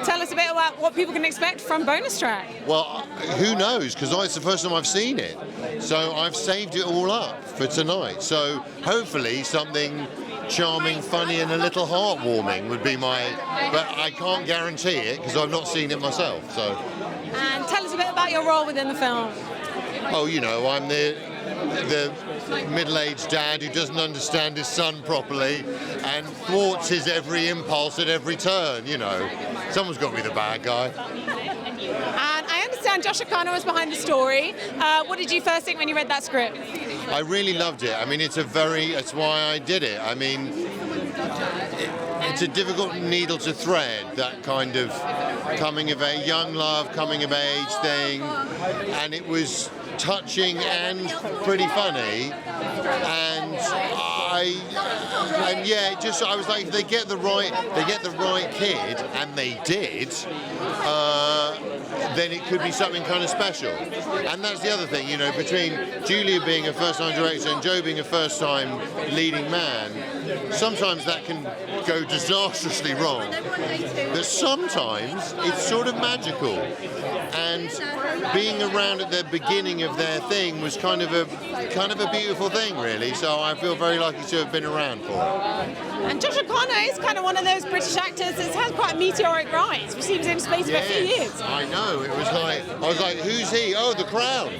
tell us a bit about what people can expect from Bonus Track. Well, who knows, because it's the first time I've seen it. So I've saved it all up for tonight. So hopefully something charming, funny and a little heartwarming would be but I can't guarantee it because I've not seen it myself. So. And tell us a bit about your role within the film. Oh, you know, I'm the middle-aged dad who doesn't understand his son properly and thwarts his every impulse at every turn, you know. Someone's got to be the bad guy. And I understand Josh O'Connor was behind the story. What did you first think when you read that script? I really loved it. I mean, that's why I did it. I mean, it's a difficult needle to thread, that kind of young love, coming of age thing, and it was touching and pretty funny, and I was like, if they get the right kid, and they did, then it could be something kind of special. And that's the other thing, you know, between Julia being a first-time director and Joe being a first-time leading man, sometimes that can go disastrously wrong. But sometimes it's sort of magical. And being around at the beginning of their thing was kind of a beautiful thing, really. So I feel very lucky to have been around for it. And Josh O'Connor is kind of one of those British actors that's had quite a meteoric rise, which seems in space of a few years. I know. It was like, I was like, who's he? Oh, The Crown.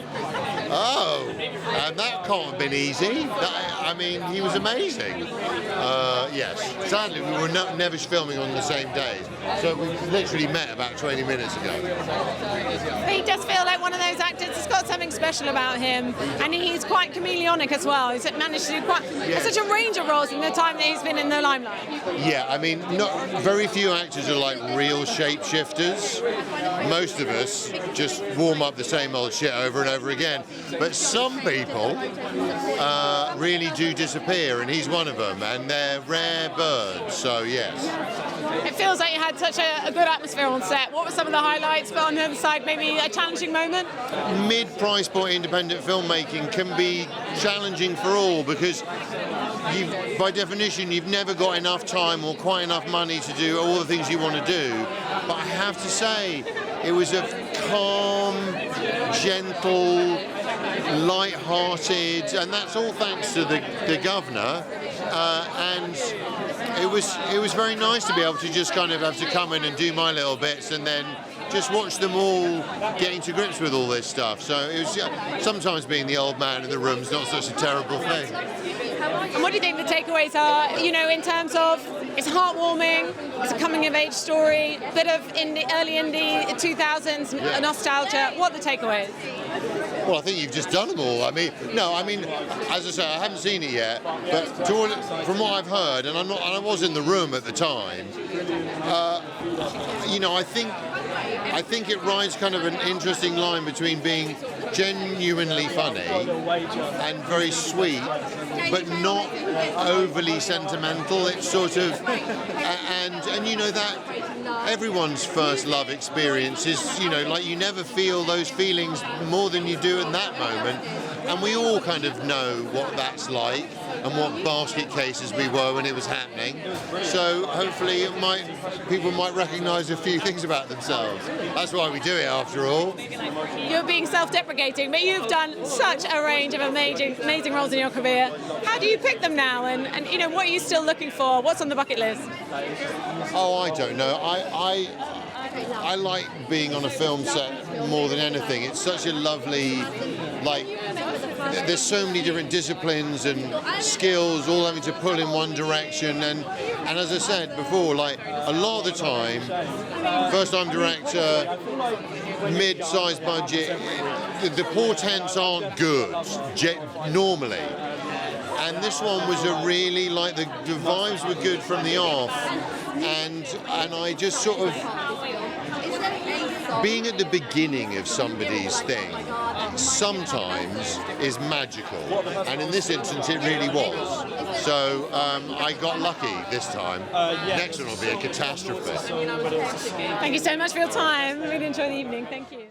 Oh, and that can't have been easy. I mean, he was amazing. Yes. Sadly, we were never filming on the same days, so we literally met about 20 minutes ago. He does feel like one of those actors that's got something special about him, and he's quite chameleonic as well. He's managed to do such a range of roles in the time that he's been in the limelight. Yeah, I mean, very few actors are like real shapeshifters. Most of us just warm up the same old shit over and over again. But some people really do disappear, and he's one of them, and they're rare birds, so yes. It feels like you had such a good atmosphere on set. What were some of the highlights, but on the other side, maybe a challenging moment? Mid-price point independent filmmaking can be challenging for all, because by definition, you've never got enough time or quite enough money to do all the things you want to do. But I have to say, it was a calm, gentle, light-hearted, and that's all thanks to the governor. And it was very nice to be able to just kind of have to come in and do my little bits, and then just watch them all getting to grips with all this stuff. So it was sometimes being the old man in the room is not such a terrible thing. And what do you think the takeaways are, you know, in terms of it's heartwarming, it's a coming-of-age story, a bit of early indie 2000s nostalgia. What are the takeaways? Well, I think you've just done them all. I mean, as I say, I haven't seen it yet, but from what I've heard, and I was in the room at the time, you know, I think it rides kind of an interesting line between being genuinely funny and very sweet, but not overly sentimental. It's sort of, and you know that everyone's first love experience is, you know, like you never feel those feelings more than you do in that moment, and we all kind of know what that's like and what basket cases we were when it was happening. So hopefully people might recognise a few things about themselves. That's why we do it, after all. You're being self-deprecating, but you've done such a range of amazing roles in your career. How do you pick them now? And you know, what are you still looking for? What's on the bucket list? Oh, I don't know. I like being on a film set more than anything. It's such a lovely, like, there's so many different disciplines and skills all having to pull in one direction, and as I said before, like a lot of the time, first-time director, mid-sized budget, the portents aren't good normally. And this one was a really, like, the vibes were good from the off, and I just sort of, being at the beginning of somebody's thing sometimes is magical, and in this instance it really was. So I got lucky this time. Next one will be a catastrophe. Thank you so much for your time. Really enjoy the evening. Thank you.